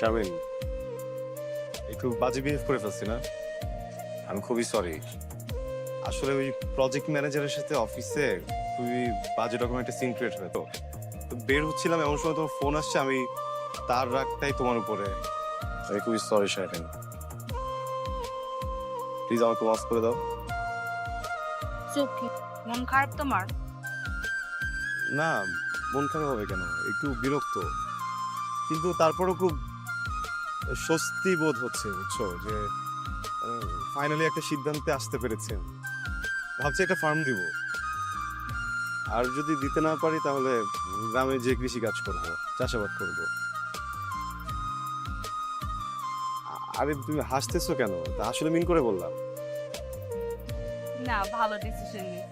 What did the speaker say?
শামিন, একটু বাজে বিহেভ করে ফেলছি না? আমি খুবই সরি। আসলে ওই প্রজেক্ট ম্যানেজারের সাথে অফিসে খুবই বাজে রকম একটা সিন ক্রিয়েট হয় তো। তো বের হচ্ছিলাম এমন সময় তোমার ফোন আসছে, আমি তার রাগটাই তোমার উপরে। আমি খুবই সরি শামিন, প্লিজ আমাকে মাফ করে দাও। চোখে মন খারাপ তোমার? না, মন খারাপ হবে কেন? একটু বিরক্ত, কিন্তু তারপরও খুব স্বস্তি বোধ হচ্ছে, বুঝছো, যে ফাইনালি একটা সিদ্ধান্তে আসতে পেরেছেন। ভাবছি একটা ফার্ম দিব, আর যদি দিতে না পারি তাহলে গ্রামে যে কৃষি কাজ করবো, চাষাবাদ করব। আরে তুমি হাসতেছো কেন? তা আসলে মিন করে বললাম। না, ভালো ডিসিশন নিস।